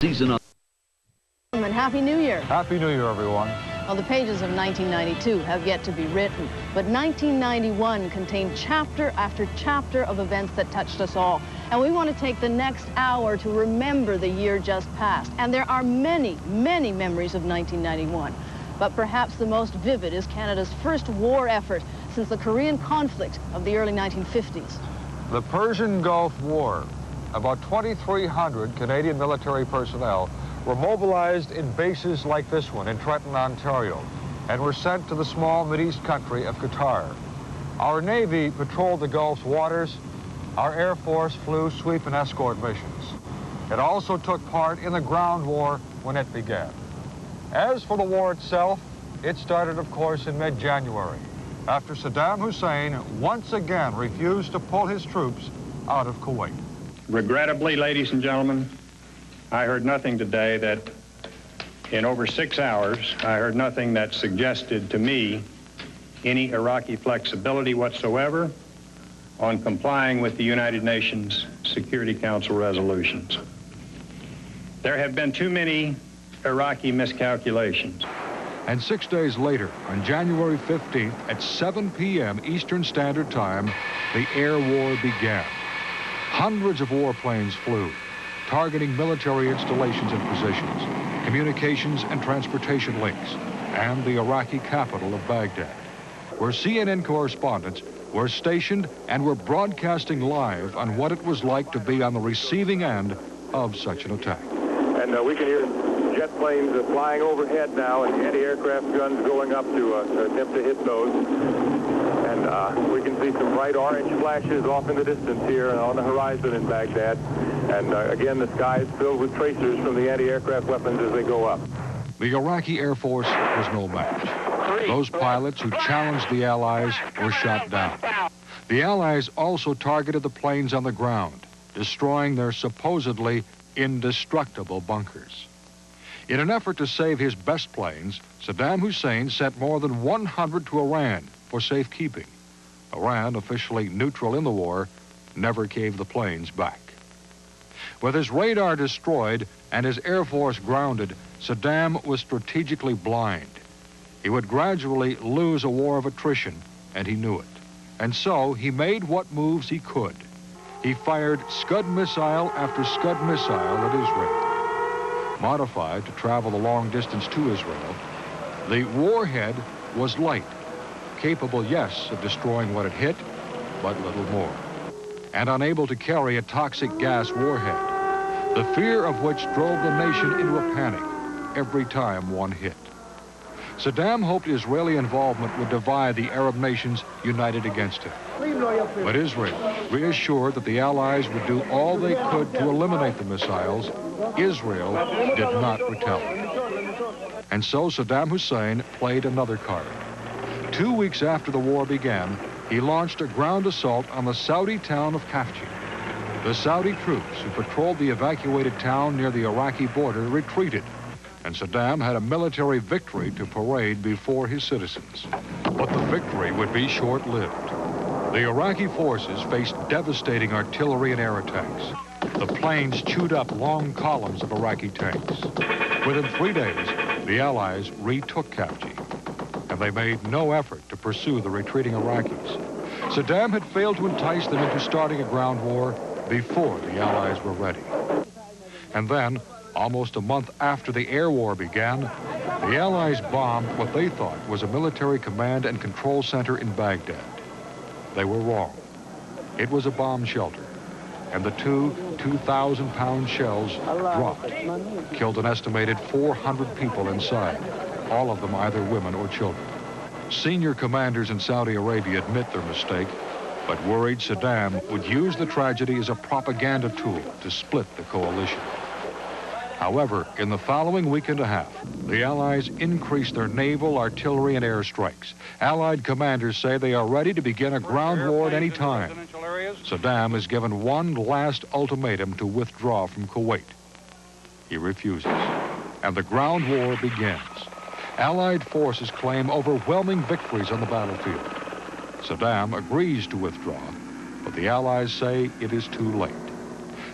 Season of... And Happy New Year. Happy New Year, everyone. Well, the pages of 1992 have yet to be written, but 1991 contained chapter after chapter of events that touched us all. And we want to take the next hour to remember the year just passed. And there are many, many memories of 1991. But perhaps the most vivid is Canada's first war effort since the Korean conflict of the early 1950s. The Persian Gulf War. About 2,300 Canadian military personnel were mobilized in bases like this one in Trenton, Ontario, and were sent to the small Mideast country of Qatar. Our Navy patrolled the Gulf's waters. Our Air Force flew sweep and escort missions. It also took part in the ground war when it began. As for the war itself, it started, of course, in mid-January, after Saddam Hussein once again refused to pull his troops out of Kuwait. Regrettably, ladies and gentlemen, I heard nothing today that, in over 6 hours, I heard nothing that suggested to me any Iraqi flexibility whatsoever on complying with the United Nations Security Council resolutions. There have been too many Iraqi miscalculations. And 6 days later, on January 15th at 7 p.m. Eastern Standard Time, the air war began. Hundreds of warplanes flew, targeting military installations and positions, communications and transportation links, and the Iraqi capital of Baghdad, where CNN correspondents were stationed and were broadcasting live on what it was like to be on the receiving end of such an attack. And we can hear jet planes flying overhead now and anti-aircraft guns going up to attempt to hit those. And we can see some bright orange flashes off in the distance here on the horizon in Baghdad. And again, the sky is filled with tracers from the anti-aircraft weapons as they go up. The Iraqi Air Force was no match. Those pilots who challenged the Allies were shot down. The Allies also targeted the planes on the ground, destroying their supposedly indestructible bunkers. In an effort to save his best planes, Saddam Hussein sent more than 100 to Iran for safekeeping. Iran, officially neutral in the war, never gave the planes back. With his radar destroyed and his Air Force grounded, Saddam was strategically blind. He would gradually lose a war of attrition, and he knew it. And so he made what moves he could. He fired Scud missile after Scud missile at Israel. Modified to travel the long distance to Israel, the warhead was light, capable, yes, of destroying what it hit, but little more. And unable to carry a toxic gas warhead, the fear of which drove the nation into a panic every time one hit. Saddam hoped Israeli involvement would divide the Arab nations united against him. But Israel, reassured that the Allies would do all they could to eliminate the missiles, Israel did not retaliate. And so Saddam Hussein played another card. 2 weeks after the war began, he launched a ground assault on the Saudi town of Khafji. The Saudi troops who patrolled the evacuated town near the Iraqi border retreated, and Saddam had a military victory to parade before his citizens. But the victory would be short-lived. The Iraqi forces faced devastating artillery and air attacks. The planes chewed up long columns of Iraqi tanks. Within 3 days, the Allies retook Khafji, and they made no effort to pursue the retreating Iraqis. Saddam had failed to entice them into starting a ground war before the Allies were ready. And then, almost a month after the air war began, the Allies bombed what they thought was a military command and control center in Baghdad. They were wrong. It was a bomb shelter, and the two 2,000-pound shells dropped, killed an estimated 400 people inside, all of them either women or children. Senior commanders in Saudi Arabia admit their mistake, but worried Saddam would use the tragedy as a propaganda tool to split the coalition. However, in the following week and a half, the Allies increased their naval, artillery, and airstrikes. Allied commanders say they are ready to begin a ground war at any time. Saddam is given one last ultimatum to withdraw from Kuwait. He refuses, and the ground war begins. Allied forces claim overwhelming victories on the battlefield. Saddam agrees to withdraw, but the Allies say it is too late.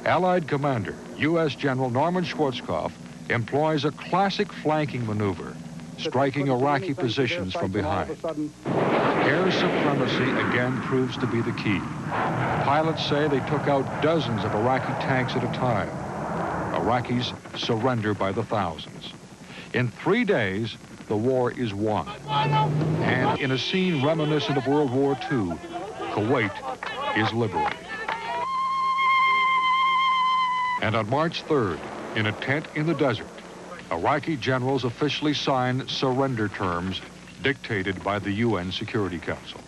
Allied commander U.S. General Norman Schwarzkopf employs a classic flanking maneuver, striking Iraqi positions from behind. Air supremacy again proves to be the key. Pilots say they took out dozens of Iraqi tanks at a time. Iraqis surrender by the thousands. In 3 days, the war is won. And in a scene reminiscent of World War II, Kuwait is liberated. And on March 3rd, in a tent in the desert, Iraqi generals officially signed surrender terms dictated by the UN Security Council.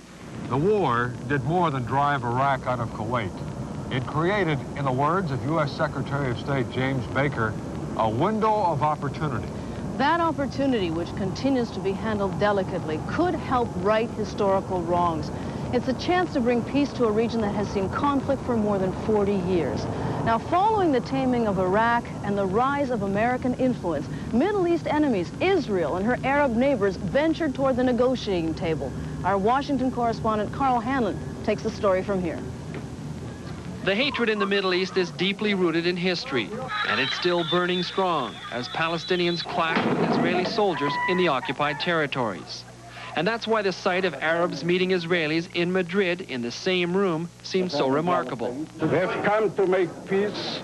The war did more than drive Iraq out of Kuwait. It created, in the words of U.S. Secretary of State James Baker, a window of opportunity. That opportunity, which continues to be handled delicately, could help right historical wrongs. It's a chance to bring peace to a region that has seen conflict for more than 40 years. Now, following the taming of Iraq and the rise of American influence, Middle East enemies, Israel and her Arab neighbors, ventured toward the negotiating table. Our Washington correspondent, Carl Hanlon, takes the story from here. The hatred in the Middle East is deeply rooted in history, and it's still burning strong as Palestinians clash with Israeli soldiers in the occupied territories. And that's why the sight of Arabs meeting Israelis in Madrid in the same room seems so remarkable. We have come to make peace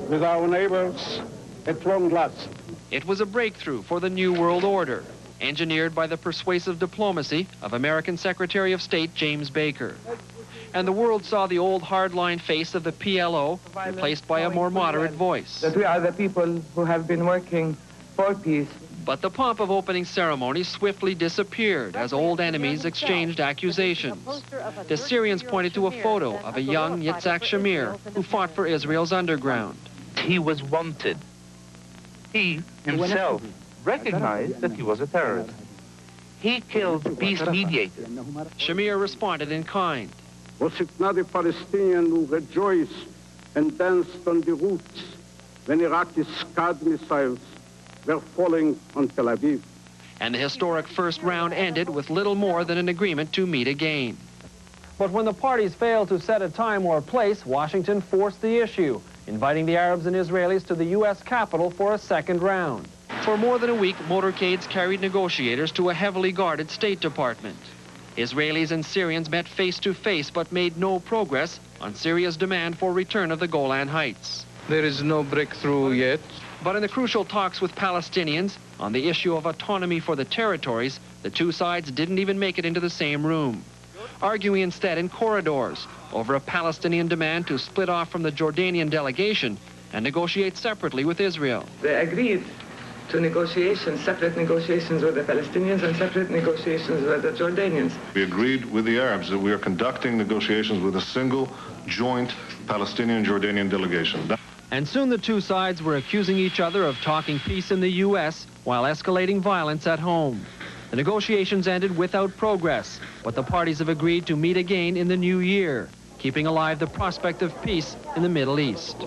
with our neighbors at long last. It was a breakthrough for the New World Order, engineered by the persuasive diplomacy of American Secretary of State James Baker. And the world saw the old hardline face of the PLO replaced by a more moderate voice. That we are the people who have been working for peace. But the pomp of opening ceremony swiftly disappeared as old enemies exchanged accusations. The Syrians pointed to a photo of a young Yitzhak Shamir who fought for Israel's underground. He was wanted. He himself recognized that he was a terrorist. He killed peace mediators. Shamir responded in kind. Was it not a Palestinian who rejoiced and danced on the roofs when Iraqi Scud missiles were falling on Tel Aviv? And the historic first round ended with little more than an agreement to meet again. But when the parties failed to set a time or place, Washington forced the issue, inviting the Arabs and Israelis to the U.S. Capitol for a second round. For more than a week, motorcades carried negotiators to a heavily guarded State Department. Israelis and Syrians met face to face but made no progress on Syria's demand for return of the Golan Heights. There is no breakthrough yet. But in the crucial talks with Palestinians on the issue of autonomy for the territories, the two sides didn't even make it into the same room, arguing instead in corridors over a Palestinian demand to split off from the Jordanian delegation and negotiate separately with Israel. They agreed to negotiations, separate negotiations with the Palestinians and separate negotiations with the Jordanians. We agreed with the Arabs that we are conducting negotiations with a single joint Palestinian-Jordanian delegation. And soon the two sides were accusing each other of talking peace in the U.S. while escalating violence at home. The negotiations ended without progress, but the parties have agreed to meet again in the new year, keeping alive the prospect of peace in the Middle East.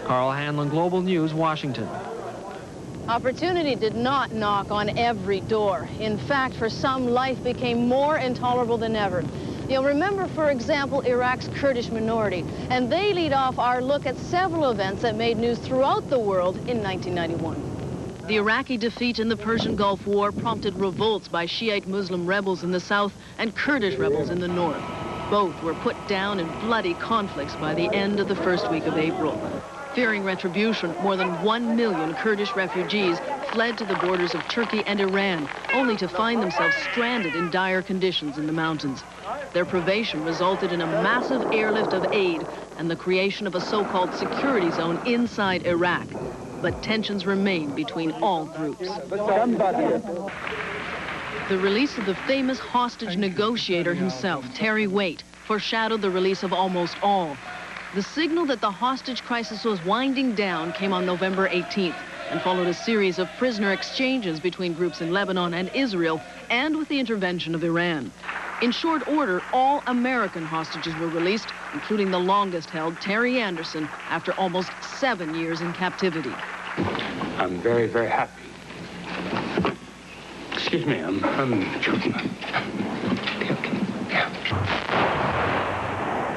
Carl Hanlon, Global News, Washington. Opportunity did not knock on every door. In fact, for some, life became more intolerable than ever. You'll remember, for example, Iraq's Kurdish minority, and they lead off our look at several events that made news throughout the world in 1991. The Iraqi defeat in the Persian Gulf War prompted revolts by Shiite Muslim rebels in the south and Kurdish rebels in the north. Both were put down in bloody conflicts by the end of the first week of April. Fearing retribution, more than 1 million Kurdish refugees fled to the borders of Turkey and Iran, only to find themselves stranded in dire conditions in the mountains. Their privation resulted in a massive airlift of aid and the creation of a so-called security zone inside Iraq. But tensions remain between all groups. The release of the famous hostage negotiator himself, Terry Waite, foreshadowed the release of almost all. The signal that the hostage crisis was winding down came on November 18th and followed a series of prisoner exchanges between groups in Lebanon and Israel and with the intervention of Iran. In short order, all American hostages were released, including the longest-held Terry Anderson, after almost 7 years in captivity. I'm very, very happy. Excuse me, I'm joking.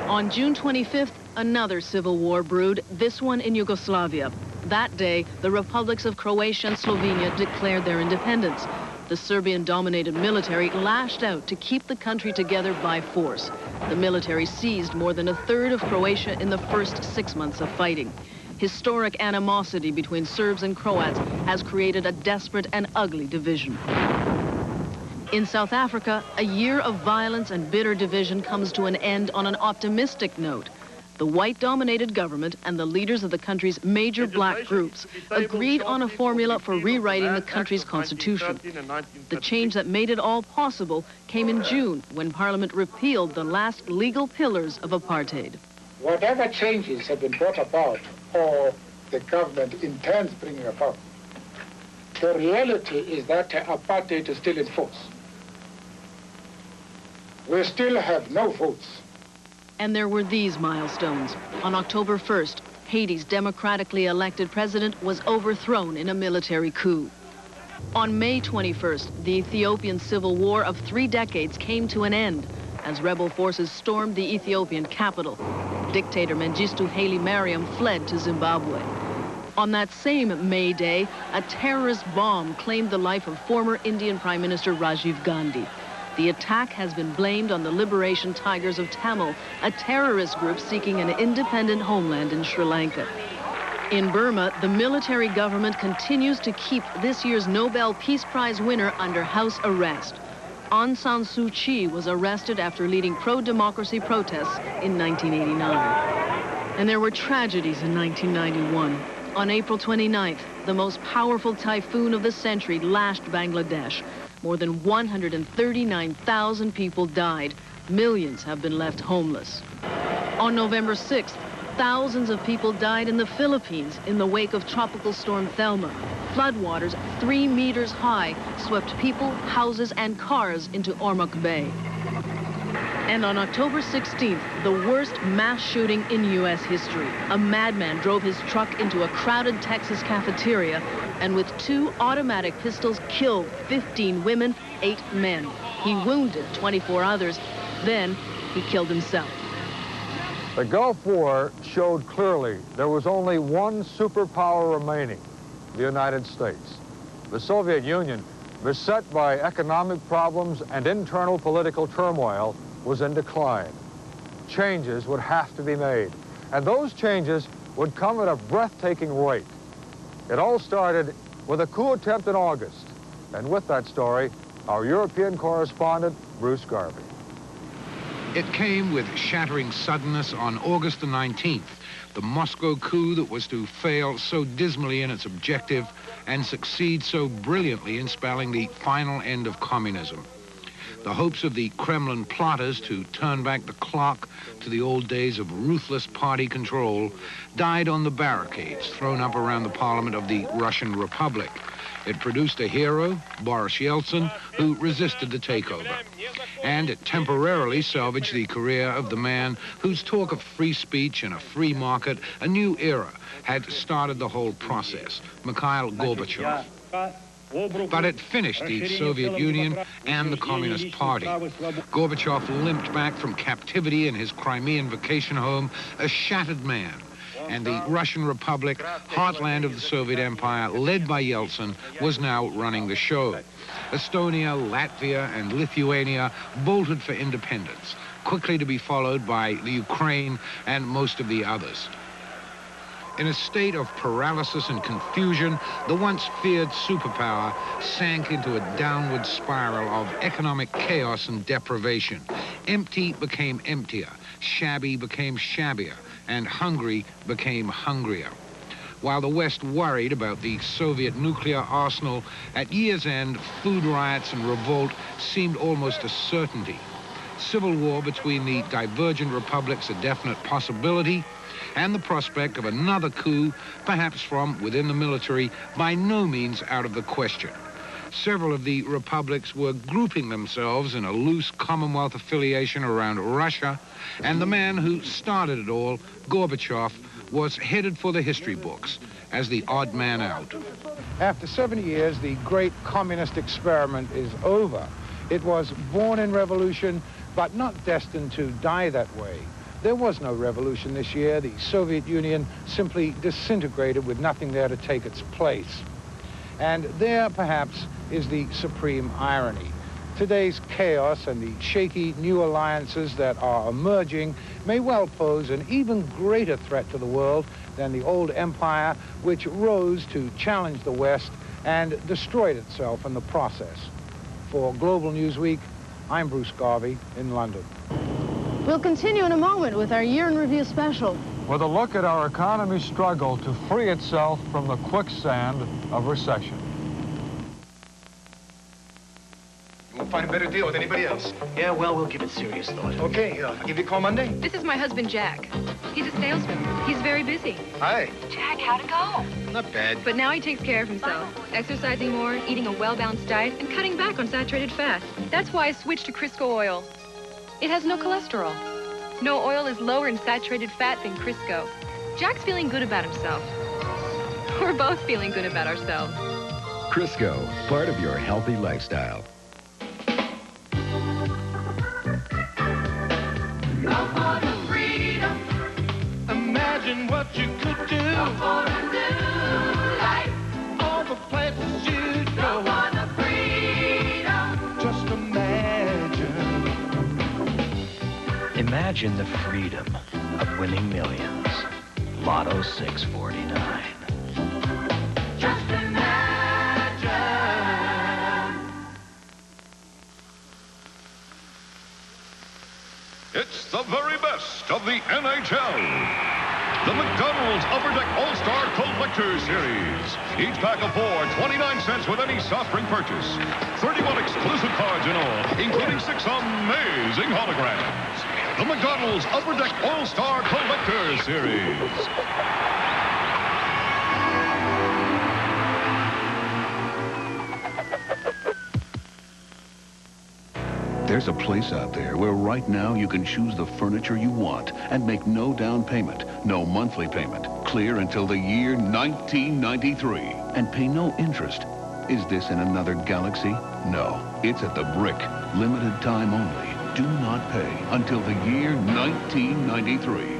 On June 25th, Another civil war brewed, this one in Yugoslavia. That day, the republics of Croatia and Slovenia declared their independence. The Serbian-dominated military lashed out to keep the country together by force. The military seized more than a third of Croatia in the first 6 months of fighting. Historic animosity between Serbs and Croats has created a desperate and ugly division. In South Africa, a year of violence and bitter division comes to an end on an optimistic note. The white-dominated government and the leaders of the country's major black groups agreed on a formula for rewriting the country's constitution. The change that made it all possible came in June, when Parliament repealed the last legal pillars of apartheid. Whatever changes have been brought about, or the government intends bringing about, the reality is that apartheid is still in force. We still have no votes. And there were these milestones. On October 1st, Haiti's democratically elected president was overthrown in a military coup. On May 21st, the Ethiopian civil war of 3 decades came to an end as rebel forces stormed the Ethiopian capital. Dictator Mengistu Haile Mariam fled to Zimbabwe. On that same May Day, a terrorist bomb claimed the life of former Indian Prime Minister Rajiv Gandhi. The attack has been blamed on the Liberation Tigers of Tamil, a terrorist group seeking an independent homeland in Sri Lanka. In Burma, the military government continues to keep this year's Nobel Peace Prize winner under house arrest. Aung San Suu Kyi was arrested after leading pro-democracy protests in 1989. And there were tragedies in 1991. On April 29th, the most powerful typhoon of the century lashed Bangladesh. More than 139,000 people died. Millions have been left homeless. On November 6th, thousands of people died in the Philippines in the wake of Tropical Storm Thelma. Floodwaters 3 meters high swept people, houses, and cars into Ormoc Bay. And on October 16th, the worst mass shooting in U.S. history. A madman drove his truck into a crowded Texas cafeteria and with 2 automatic pistols killed 15 women, 8 men. He wounded 24 others. Then he killed himself. The Gulf War showed clearly there was only one superpower remaining, the United States. The Soviet Union, beset by economic problems and internal political turmoil, was in decline. Changes would have to be made, and those changes would come at a breathtaking rate. It all started with a coup attempt in August, and with that story, our European correspondent, Bruce Garvey. It came with shattering suddenness on August the 19th, the Moscow coup that was to fail so dismally in its objective and succeed so brilliantly in spelling the final end of communism. The hopes of the Kremlin plotters to turn back the clock to the old days of ruthless party control died on the barricades thrown up around the parliament of the Russian Republic. It produced a hero, Boris Yeltsin, who resisted the takeover. And it temporarily salvaged the career of the man whose talk of free speech and a free market, a new era, had started the whole process, Mikhail Gorbachev. But it finished the Soviet Union and the Communist Party. Gorbachev limped back from captivity in his Crimean vacation home, a shattered man. And the Russian Republic, heartland of the Soviet Empire, led by Yeltsin, was now running the show. Estonia, Latvia, and Lithuania bolted for independence, quickly to be followed by the Ukraine and most of the others. In a state of paralysis and confusion, the once feared superpower sank into a downward spiral of economic chaos and deprivation. Empty became emptier, shabby became shabbier, and hungry became hungrier. While the West worried about the Soviet nuclear arsenal, at year's end, food riots and revolt seemed almost a certainty. Civil war between the divergent republics a definite possibility, and the prospect of another coup, perhaps from within the military, by no means out of the question. Several of the republics were grouping themselves in a loose Commonwealth affiliation around Russia, and the man who started it all, Gorbachev, was headed for the history books as the odd man out. After 70 years, the great communist experiment is over. It was born in revolution, but not destined to die that way. There was no revolution this year. The Soviet Union simply disintegrated with nothing there to take its place. And there, perhaps, is the supreme irony. Today's chaos and the shaky new alliances that are emerging may well pose an even greater threat to the world than the old empire which rose to challenge the West and destroyed itself in the process. For Global Newsweek, I'm Bruce Garvey in London. We'll continue in a moment with our Year in Review special. With a look at our economy's struggle to free itself from the quicksand of recession. We'll find a better deal with anybody else. Yeah, well, we'll give it serious thought. Okay, I'll give you a call Monday. This is my husband, Jack. He's a salesman. He's very busy. Hi. Jack, how'd it go? Not bad. But now he takes care of himself, exercising more, eating a well-balanced diet, and cutting back on saturated fat. That's why I switched to Crisco oil. It has no cholesterol. No oil is lower in saturated fat than Crisco. Jack's feeling good about himself. We're both feeling good about ourselves. Crisco, part of your healthy lifestyle. Imagine what you could do. Go for a new life. All the places you'd go. For the freedom. Just imagine. Imagine the freedom of winning millions. Lotto 649. Just imagine. It's the very best of the NHL. The McDonald's Upper Deck All-Star Collector Series. Each pack of 4, 29 cents with any soft drink purchase. 31 exclusive cards in all, including 6 amazing holograms. The McDonald's Upper Deck All-Star Collector Series. There's a place out there where right now you can choose the furniture you want and make no down payment, no monthly payment, clear until the year 1993, and pay no interest. Is this in another galaxy? No, it's at the Brick. Limited time only. Do not pay until the year 1993.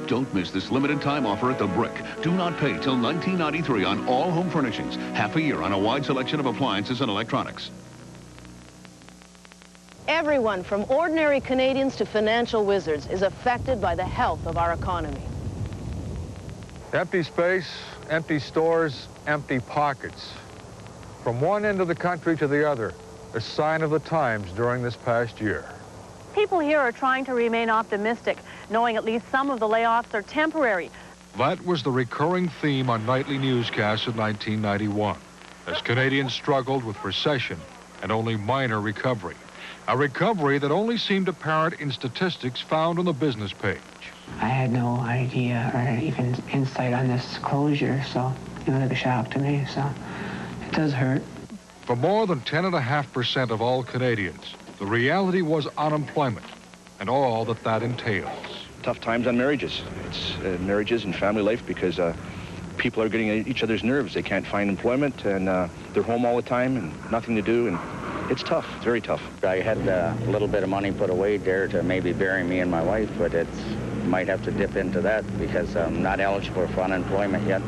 Don't miss this limited time offer at the Brick. Do not pay till 1993 on all home furnishings. Half a year on a wide selection of appliances and electronics. Everyone, from ordinary Canadians to financial wizards, is affected by the health of our economy. Empty space, empty stores, empty pockets. From one end of the country to the other, a sign of the times during this past year. People here are trying to remain optimistic, knowing at least some of the layoffs are temporary. That was the recurring theme on nightly newscasts in 1991, as Canadians struggled with recession and only minor recovery. A recovery that only seemed apparent in statistics found on the business page. I had no idea or even insight on this closure, so it was like a shock to me, so it does hurt. For more than 10.5% of all Canadians, the reality was unemployment and all that that entails. Tough times on marriages. It's marriages and family life because people are getting each other's nerves. They can't find employment and they're home all the time and nothing to do, and it's tough. It's very tough. I had a little bit of money put away there to maybe bury me and my wife, but might have to dip into that because I'm not eligible for unemployment yet.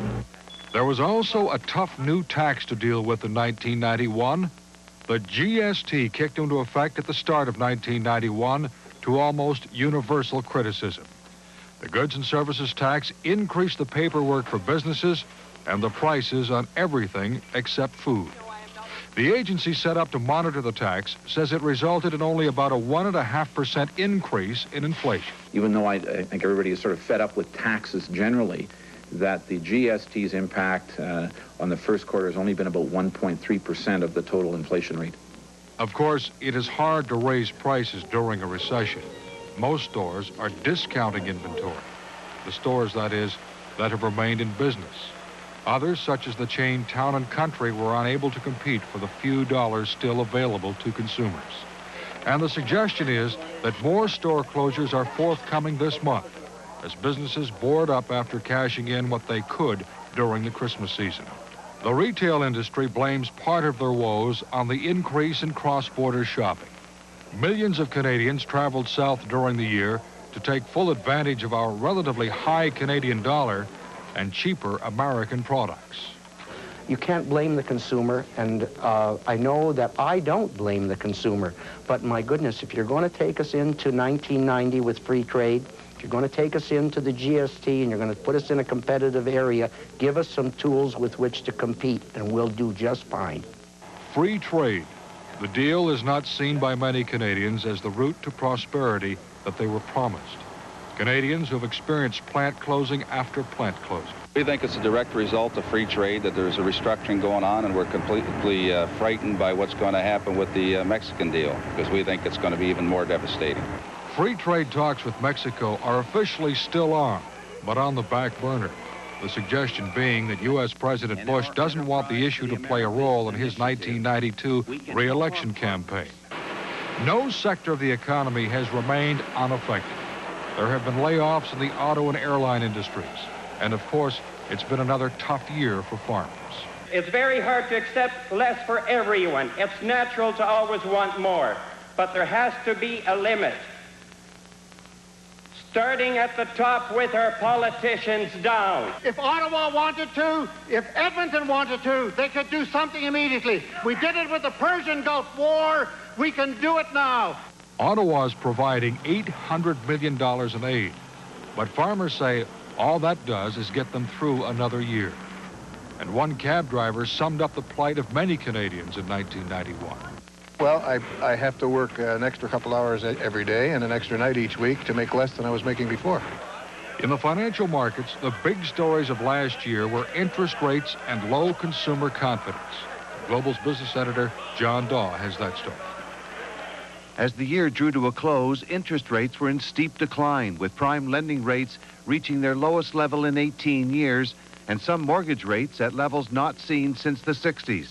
There was also a tough new tax to deal with in 1991. The GST kicked into effect at the start of 1991 to almost universal criticism. The goods and services tax increased the paperwork for businesses and the prices on everything except food. The agency set up to monitor the tax says it resulted in only about a 1.5% increase in inflation. Even though I think everybody is sort of fed up with taxes generally, that the GST's impact on the first quarter has only been about 1.3% of the total inflation rate. Of course, it is hard to raise prices during a recession. Most stores are discounting inventory. The stores, that is, that have remained in business. Others, such as the chain Town & Country, were unable to compete for the few dollars still available to consumers. And the suggestion is that more store closures are forthcoming this month as businesses board up after cashing in what they could during the Christmas season. The retail industry blames part of their woes on the increase in cross-border shopping. Millions of Canadians traveled south during the year to take full advantage of our relatively high Canadian dollar and cheaper American products. You can't blame the consumer, and I know that I don't blame the consumer, but my goodness, if you're going to take us into 1990 with free trade, if you're going to take us into the GST and you're going to put us in a competitive area, give us some tools with which to compete, and we'll do just fine. Free trade. The deal is not seen by many Canadians as the route to prosperity that they were promised. Canadians who have experienced plant closing after plant closing. We think it's a direct result of free trade, that there's a restructuring going on, and we're completely frightened by what's going to happen with the Mexican deal, because we think it's going to be even more devastating. Free trade talks with Mexico are officially still on, but on the back burner. The suggestion being that U.S. President Bush doesn't want the issue to play a role in his 1992 re-election campaign. No sector of the economy has remained unaffected. There have been layoffs in the auto and airline industries. And of course, it's been another tough year for farmers. It's very hard to accept less for everyone. It's natural to always want more, but there has to be a limit. Starting at the top with our politicians down. If Ottawa wanted to, if Edmonton wanted to, they could do something immediately. We did it with the Persian Gulf War. We can do it now. Ottawa's providing $800 million in aid, but farmers say all that does is get them through another year. And one cab driver summed up the plight of many Canadians in 1991. Well, I have to work an extra couple hours every day and an extra night each week to make less than I was making before. In the financial markets, the big stories of last year were interest rates and low consumer confidence. Global's business editor, John Daw, has that story. As the year drew to a close, interest rates were in steep decline, with prime lending rates reaching their lowest level in 18 years, and some mortgage rates at levels not seen since the 60s.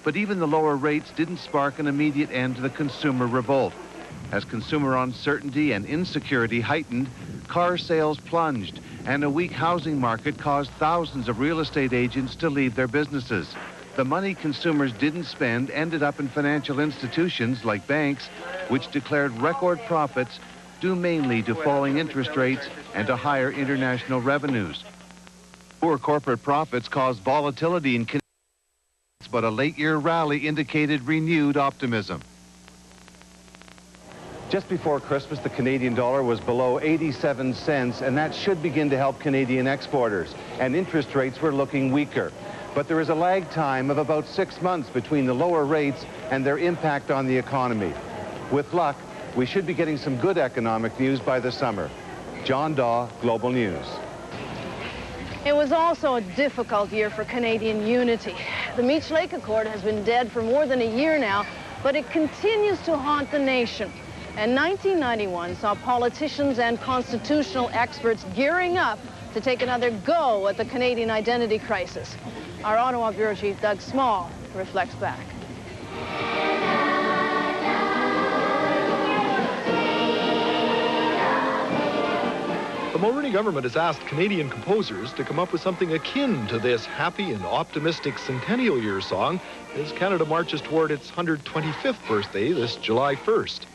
But even the lower rates didn't spark an immediate end to the consumer revolt. As consumer uncertainty and insecurity heightened, car sales plunged, and a weak housing market caused thousands of real estate agents to leave their businesses. The money consumers didn't spend ended up in financial institutions like banks, which declared record profits due mainly to falling interest rates and to higher international revenues. Poor corporate profits caused volatility in Canadian, but a late-year rally indicated renewed optimism. Just before Christmas, the Canadian dollar was below 87 cents, and that should begin to help Canadian exporters. And interest rates were looking weaker. But there is a lag time of about 6 months between the lower rates and their impact on the economy. With luck, we should be getting some good economic news by the summer. John Daw, Global News. It was also a difficult year for Canadian unity. The Meech Lake Accord has been dead for more than a year now, but it continues to haunt the nation. And 1991 saw politicians and constitutional experts gearing up to take another go at the Canadian identity crisis. Our Ottawa Bureau Chief, Doug Small, reflects back. The Mulroney government has asked Canadian composers to come up with something akin to this happy and optimistic Centennial Year song as Canada marches toward its 125th birthday this July 1st.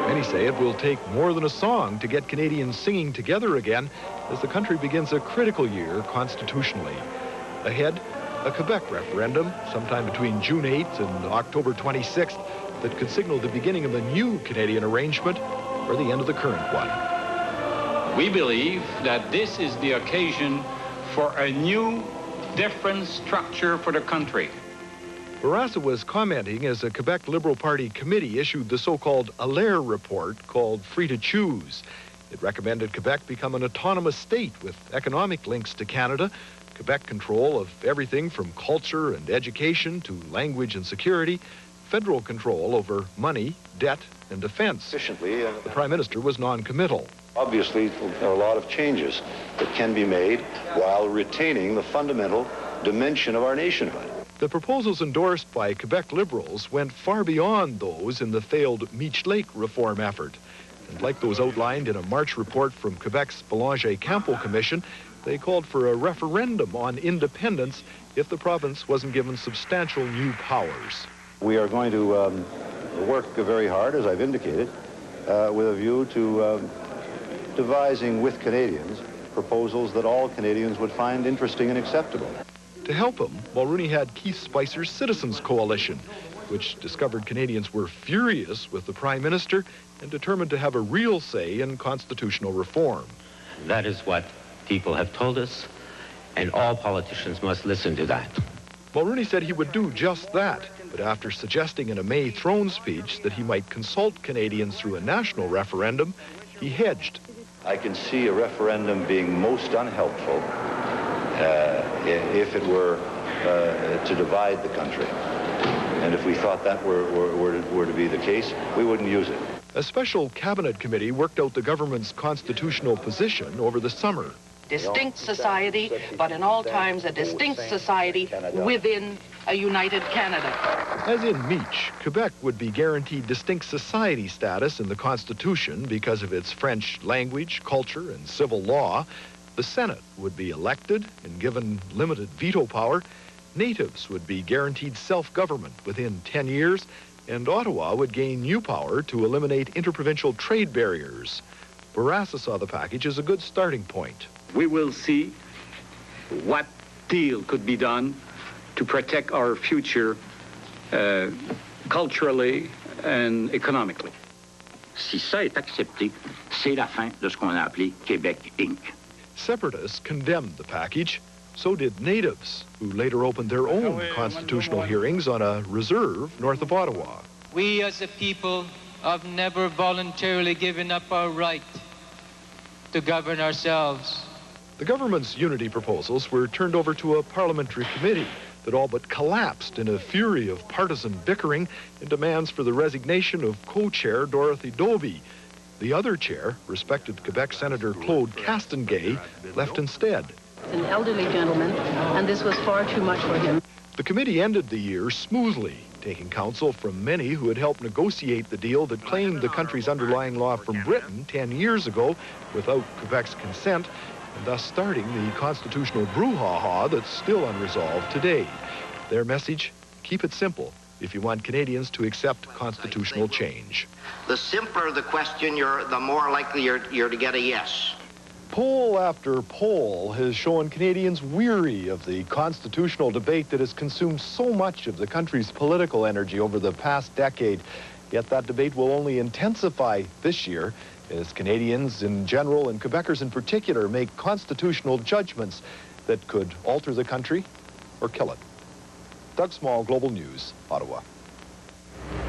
Many say it will take more than a song to get Canadians singing together again as the country begins a critical year constitutionally. Ahead, a Quebec referendum sometime between June 8th and October 26th that could signal the beginning of a new Canadian arrangement or the end of the current one. We believe that this is the occasion for a new, different structure for the country. Bourassa was commenting as a Quebec Liberal Party committee issued the so-called Allaire report called Free to Choose. It recommended Quebec become an autonomous state with economic links to Canada, Quebec control of everything from culture and education to language and security, federal control over money, debt, and defense. The Prime Minister was non-committal. Obviously, there are a lot of changes that can be made while retaining the fundamental dimension of our nationhood. The proposals endorsed by Quebec Liberals went far beyond those in the failed Meech Lake reform effort. And like those outlined in a March report from Quebec's Belanger-Campo Commission, they called for a referendum on independence if the province wasn't given substantial new powers. We are going to work very hard, as I've indicated, with a view to devising with Canadians proposals that all Canadians would find interesting and acceptable. To help him, Mulrooney had Keith Spicer's Citizens Coalition, which discovered Canadians were furious with the Prime Minister and determined to have a real say in constitutional reform. That is what people have told us, and all politicians must listen to that. Mulrooney said he would do just that, but after suggesting in a May throne speech that he might consult Canadians through a national referendum, he hedged. I can see a referendum being most unhelpful if it were to divide the country. And if we thought that were to be the case, we wouldn't use it. A special cabinet committee worked out the government's constitutional position over the summer. Distinct society, but in all times a distinct society within a united Canada. As in Meech, Quebec would be guaranteed distinct society status in the Constitution because of its French language, culture, and civil law. The Senate would be elected and given limited veto power. Natives would be guaranteed self-government within 10 years, and Ottawa would gain new power to eliminate interprovincial trade barriers. Bourassa saw the package as a good starting point. We will see what deal could be done to protect our future culturally and economically. Si ça est accepté, c'est la fin de ce qu'on a appelé Québec Inc. Separatists condemned the package. So did natives, who later opened their own constitutional hearings on a reserve north of Ottawa. We as a people have never voluntarily given up our right to govern ourselves. The government's unity proposals were turned over to a parliamentary committee that all but collapsed in a fury of partisan bickering and demands for the resignation of co-chair Dorothy Dobie. The other chair, respected Quebec Senator Claude Castonguay, left instead. An elderly gentleman, and this was far too much for him. The committee ended the year smoothly, taking counsel from many who had helped negotiate the deal that claimed the country's underlying law from Britain 10 years ago without Quebec's consent, and thus starting the constitutional brouhaha that's still unresolved today. Their message, keep it simple if you want Canadians to accept constitutional change. The simpler the question, the more likely you're to get a yes. Poll after poll has shown Canadians weary of the constitutional debate that has consumed so much of the country's political energy over the past decade. Yet that debate will only intensify this year as Canadians in general and Quebecers in particular make constitutional judgments that could alter the country or kill it. Doug Small, Global News, Ottawa.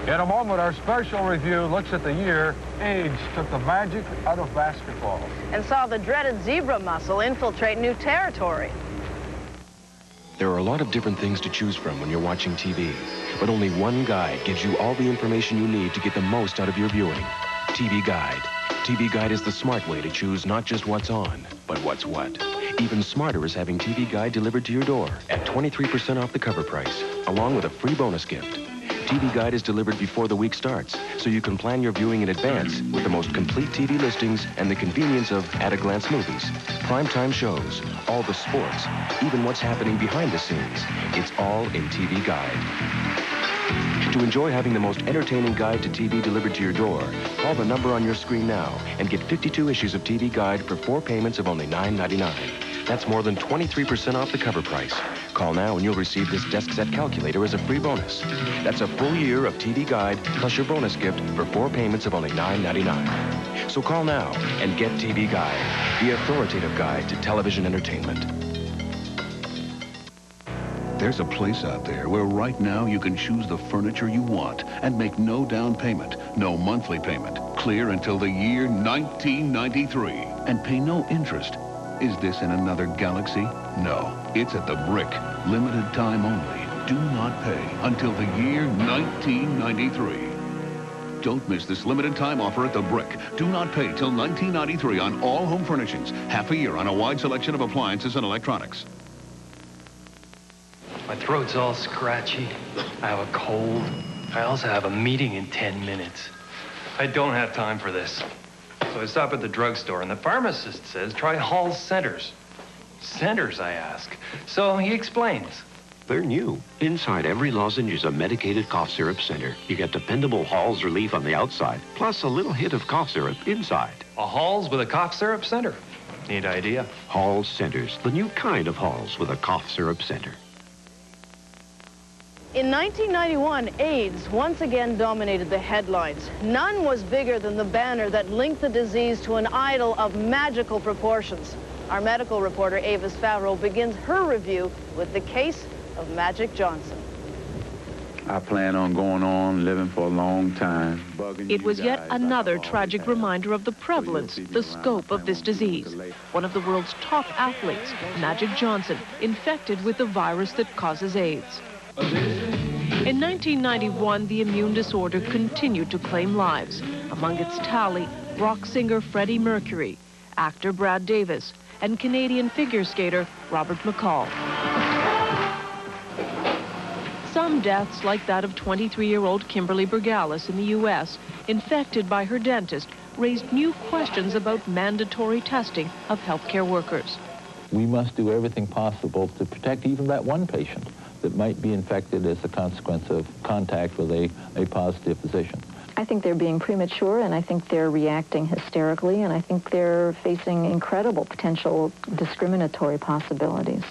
In a moment, our special review looks at the year AIDS took the magic out of basketball. And saw the dreaded zebra mussel infiltrate new territory. There are a lot of different things to choose from when you're watching TV, but only one guide gives you all the information you need to get the most out of your viewing. TV Guide. TV Guide is the smart way to choose not just what's on, but what's what. Even smarter is having TV Guide delivered to your door at 23% off the cover price, along with a free bonus gift. TV Guide is delivered before the week starts, so you can plan your viewing in advance with the most complete TV listings and the convenience of at-a-glance movies, primetime shows, all the sports, even what's happening behind the scenes. It's all in TV Guide. To enjoy having the most entertaining guide to TV delivered to your door, call the number on your screen now and get 52 issues of TV Guide for 4 payments of only $9.99. That's more than 23% off the cover price. Call now and you'll receive this desk set calculator as a free bonus. That's a full year of TV Guide plus your bonus gift for 4 payments of only $9.99. So call now and get TV Guide, the authoritative guide to television entertainment. There's a place out there where right now you can choose the furniture you want and make no down payment, no monthly payment, clear until the year 1993, and pay no interest. Is this in another galaxy? No, it's at the Brick. Limited time only. Do not pay until the year 1993. Don't miss this limited time offer at the Brick. Do not pay till 1993 on all home furnishings. Half a year on a wide selection of appliances and electronics. My throat's all scratchy. I have a cold. I also have a meeting in 10 minutes. I don't have time for this. So I stop at the drugstore, and the pharmacist says, try Hall's Centers. Centers, I ask. So he explains. they're new. Inside every lozenge is a medicated cough syrup center. You get dependable Halls relief on the outside, plus a little hit of cough syrup inside. A Halls with a cough syrup center. Neat idea. Halls Centers, the new kind of Halls with a cough syrup center. In 1991, AIDS once again dominated the headlines. None was bigger than the banner that linked the disease to an idol of magical proportions. Our medical reporter, Avis Favreau, begins her review with the case of Magic Johnson. I plan on going on, living for a long time. It was yet another tragic reminder of the prevalence, the scope of this disease. One of the world's top athletes, Magic Johnson, infected with the virus that causes AIDS. In 1991, the immune disorder continued to claim lives. Among its tally, rock singer Freddie Mercury, actor Brad Davis, and Canadian figure skater Robert McCall. Some deaths, like that of 23-year-old Kimberly Bergalis in the U.S., infected by her dentist, raised new questions about mandatory testing of healthcare workers. We must do everything possible to protect even that one patient that might be infected as a consequence of contact with a positive physician. I think they're being premature, and I think they're reacting hysterically, and I think they're facing incredible potential discriminatory possibilities.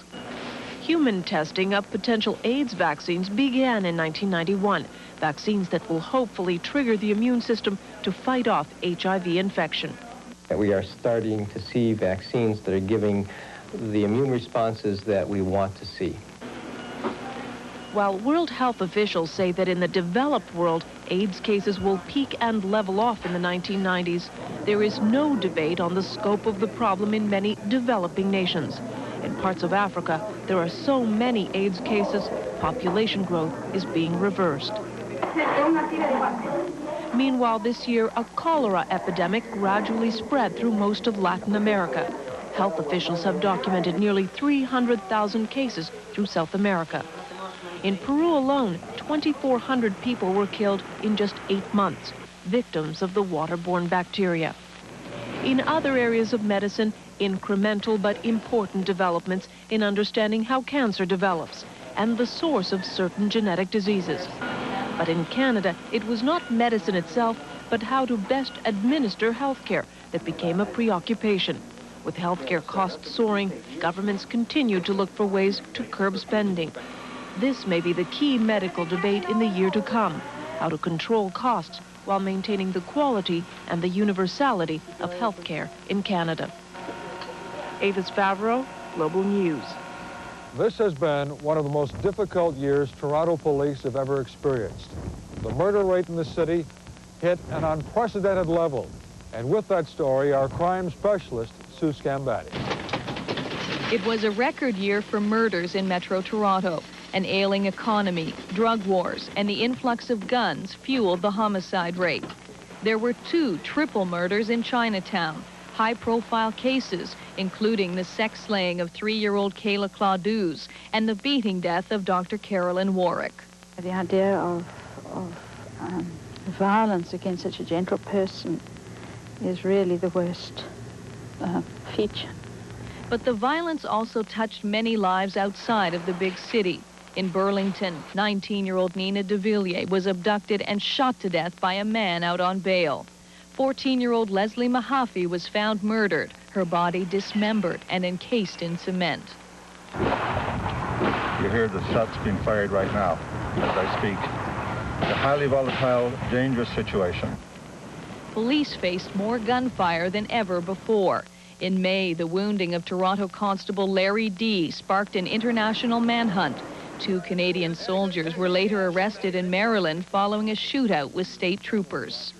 Human testing of potential AIDS vaccines began in 1991, vaccines that will hopefully trigger the immune system to fight off HIV infection. We are starting to see vaccines that are giving the immune responses that we want to see. While World Health officials say that in the developed world, AIDS cases will peak and level off in the 1990s, there is no debate on the scope of the problem in many developing nations. In parts of Africa, there are so many AIDS cases, population growth is being reversed. Meanwhile, this year, a cholera epidemic gradually spread through most of Latin America. Health officials have documented nearly 300,000 cases through South America. In Peru alone, 2,400 people were killed in just 8 months, victims of the waterborne bacteria. In other areas of medicine, incremental but important developments in understanding how cancer develops and the source of certain genetic diseases. But in Canada, it was not medicine itself, but how to best administer healthcare that became a preoccupation. With healthcare costs soaring, governments continue to look for ways to curb spending. This may be the key medical debate in the year to come, how to control costs while maintaining the quality and the universality of healthcare in Canada. Avis Favreau, Global News. This has been one of the most difficult years Toronto police have ever experienced. The murder rate in the city hit an unprecedented level. And with that story, our crime specialist, Sue Scambatti. It was a record year for murders in Metro Toronto. An ailing economy, drug wars, and the influx of guns fueled the homicide rate. There were 2 triple murders in Chinatown, high-profile cases, including the sex slaying of 3-year-old Kayla Claudeuse and the beating death of Dr. Carolyn Warwick. The idea of violence against such a gentle person is really the worst feature. But the violence also touched many lives outside of the big city. In Burlington, 19-year-old Nina DeVilliers was abducted and shot to death by a man out on bail. 14-year-old Leslie Mahaffey was found murdered, her body dismembered and encased in cement. You hear the shots being fired right now as I speak. It's a highly volatile, dangerous situation. Police faced more gunfire than ever before. In May, the wounding of Toronto Constable Larry D. sparked an international manhunt. 2 Canadian soldiers were later arrested in Maryland following a shootout with state troopers.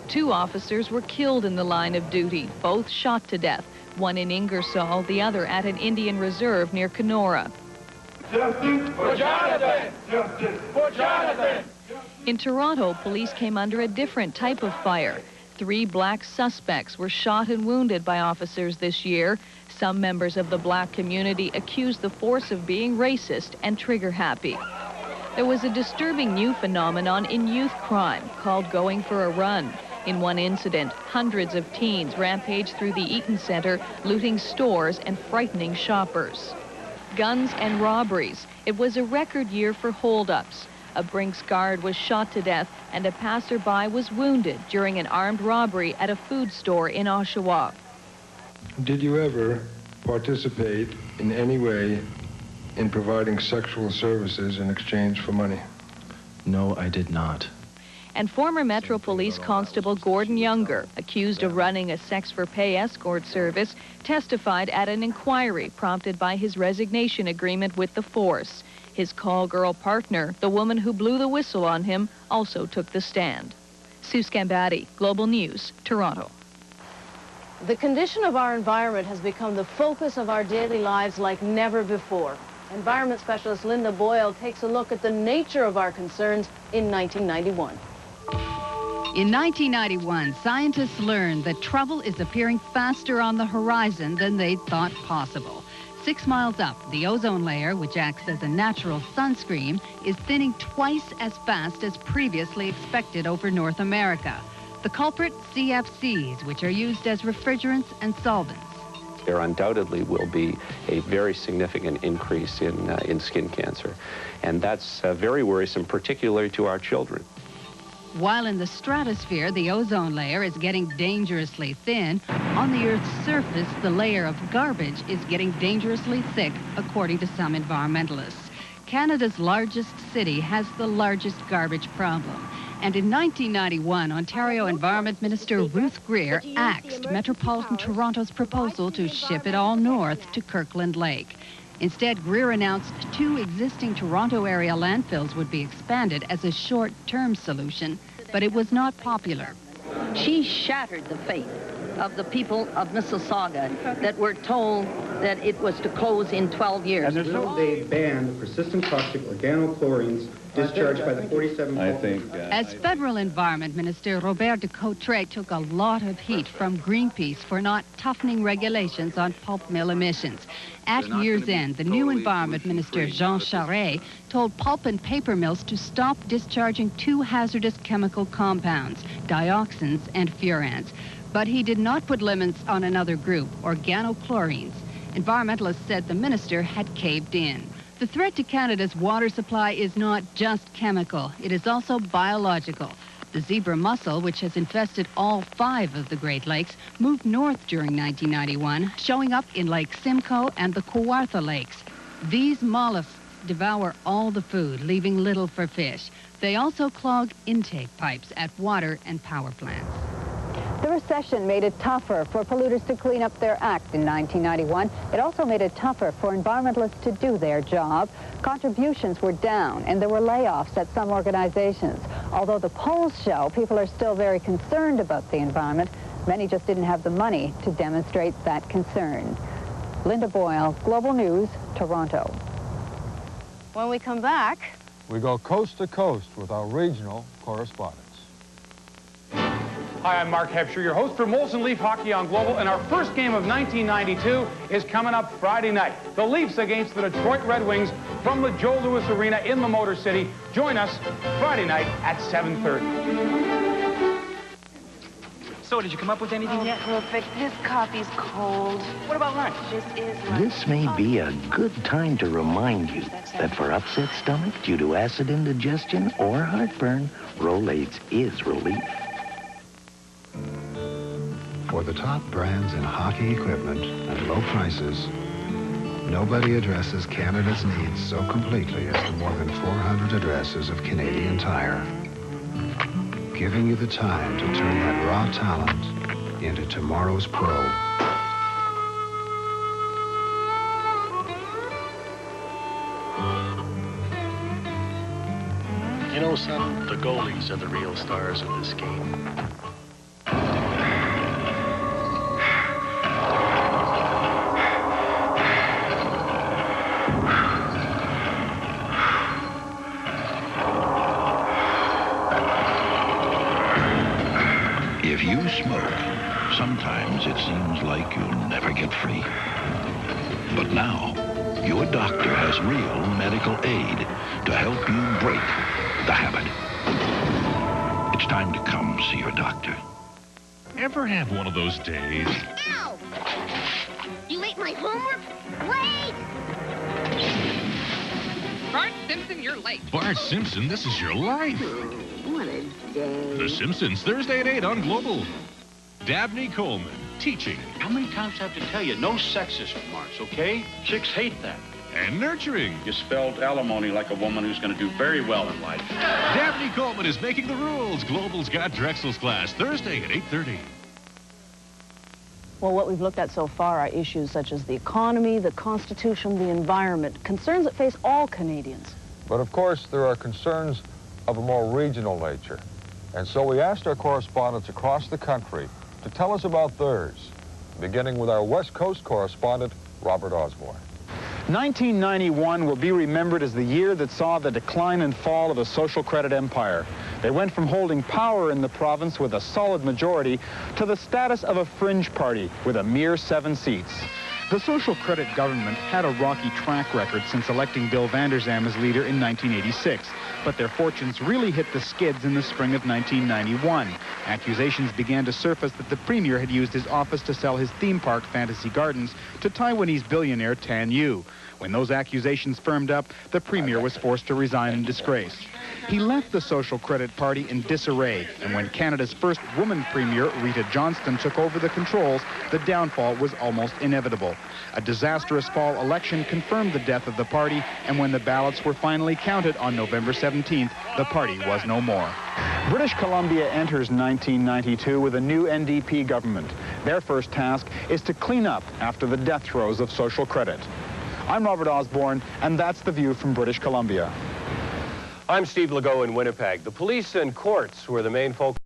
2 officers were killed in the line of duty, both shot to death, one in Ingersoll, the other at an Indian reserve near Kenora. Justice for Jonathan! Justice for Jonathan! In Toronto, police came under a different type of fire. 3 black suspects were shot and wounded by officers this year. Some members of the black community accused the force of being racist and trigger-happy. There was a disturbing new phenomenon in youth crime called going for a run. In one incident, hundreds of teens rampaged through the Eaton Center, looting stores and frightening shoppers. Guns and robberies. It was a record year for holdups. A Brinks guard was shot to death and a passerby was wounded during an armed robbery at a food store in Oshawa. Did you ever participate in any way in providing sexual services in exchange for money? No, I did not. And former Metro Police Constable Gordon Younger, accused of running a sex-for-pay escort service, testified at an inquiry prompted by his resignation agreement with the force. His call girl partner, the woman who blew the whistle on him, also took the stand. Sue Scambatti, Global News, Toronto. The condition of our environment has become the focus of our daily lives like never before. Environment specialist Linda Boyle takes a look at the nature of our concerns in 1991. In 1991, scientists learned that trouble is appearing faster on the horizon than they'd thought possible. 6 miles up, the ozone layer, which acts as a natural sunscreen, is thinning twice as fast as previously expected over North America. The culprit, CFCs, which are used as refrigerants and solvents. There undoubtedly will be a very significant increase in skin cancer, and that's very worrisome, particularly to our children. While in the stratosphere, the ozone layer is getting dangerously thin, on the Earth's surface, the layer of garbage is getting dangerously thick, according to some environmentalists. Canada's largest city has the largest garbage problem. And in 1991, Ontario Environment Minister Ruth Greer axed Metropolitan Toronto's proposal to ship it all north to Kirkland Lake. Instead, Greer announced 2 existing Toronto area landfills would be expanded as a short-term solution, but it was not popular. She shattered the faith of the people of Mississauga that were told that it was to close in 12 years. They banned the persistent toxic organochlorines discharged by the 47... As federal environment minister, Robert de Cotteret took a lot of heat from Greenpeace for not toughening regulations on pulp mill emissions. At year's end, the new environment minister, Jean Charest, told pulp and paper mills to stop discharging 2 hazardous chemical compounds, dioxins and furans. But he did not put limits on another group, organochlorines. Environmentalists said the minister had caved in. The threat to Canada's water supply is not just chemical, it is also biological. The zebra mussel, which has infested all 5 of the Great Lakes, moved north during 1991, showing up in Lake Simcoe and the Kawartha Lakes. These mollusks devour all the food, leaving little for fish. They also clog intake pipes at water and power plants. The recession made it tougher for polluters to clean up their act in 1991. It also made it tougher for environmentalists to do their job. Contributions were down, and there were layoffs at some organizations. Although the polls show people are still very concerned about the environment, many just didn't have the money to demonstrate that concern. Linda Boyle, Global News, Toronto. When we come back, we go coast to coast with our regional correspondents. Hi, I'm Mark Hebscher, your host for Molson Leaf Hockey on Global, and our first game of 1992 is coming up Friday night. The Leafs against the Detroit Red Wings from the Joe Louis Arena in the Motor City. Join us Friday night at 7:30. So, did you come up with anything yet? Perfect. This coffee's cold. What about lunch? This is lunch. This may be a good time to remind you that for upset stomach due to acid indigestion or heartburn, Rolaids is relief. For the top brands in hockey equipment and low prices, nobody addresses Canada's needs so completely as the more than 400 addresses of Canadian Tire. Giving you the time to turn that raw talent into tomorrow's pro. You know, son, the goalies are the real stars of this game. If you smoke, sometimes it seems like you'll never get free. But now, your doctor has real medical aid to help you break the habit. It's time to come see your doctor. ever have one of those days? Ow! You ate my homework? Wait! Bart Simpson, you're late. Bart Simpson, this is your life. What a day. The Simpsons, Thursday at 8 on Global. Dabney Coleman, teaching. How many times do I have to tell you, no sexist remarks, okay? Chicks hate that. And nurturing. You spelled alimony like a woman who's going to do very well in life. Dabney Coleman is making the rules. Global's got Drexel's Class, Thursday at 8:30. Well, what we've looked at so far are issues such as the economy, the Constitution, the environment, concerns that face all Canadians. But of course, there are concerns of a more regional nature. And so we asked our correspondents across the country to tell us about theirs, beginning with our West Coast correspondent, Robert Osborne. 1991 will be remembered as the year that saw the decline and fall of the social credit empire. They went from holding power in the province with a solid majority to the status of a fringe party with a mere 7 seats. The social credit government had a rocky track record since electing Bill Vander Zalm as leader in 1986, but their fortunes really hit the skids in the spring of 1991. Accusations began to surface that the premier had used his office to sell his theme park, Fantasy Gardens, to Taiwanese billionaire Tan Yu. When those accusations firmed up, the premier was forced to resign in disgrace. He left the Social Credit Party in disarray, and when Canada's first woman premier, Rita Johnston, took over the controls, the downfall was almost inevitable. A disastrous fall election confirmed the death of the party, and when the ballots were finally counted on November 17th, the party was no more. British Columbia enters 1992 with a new NDP government. Their first task is to clean up after the death throes of social credit. I'm Robert Osborne, and that's The View from British Columbia. I'm Steve Legault in Winnipeg. The police and courts were the main focus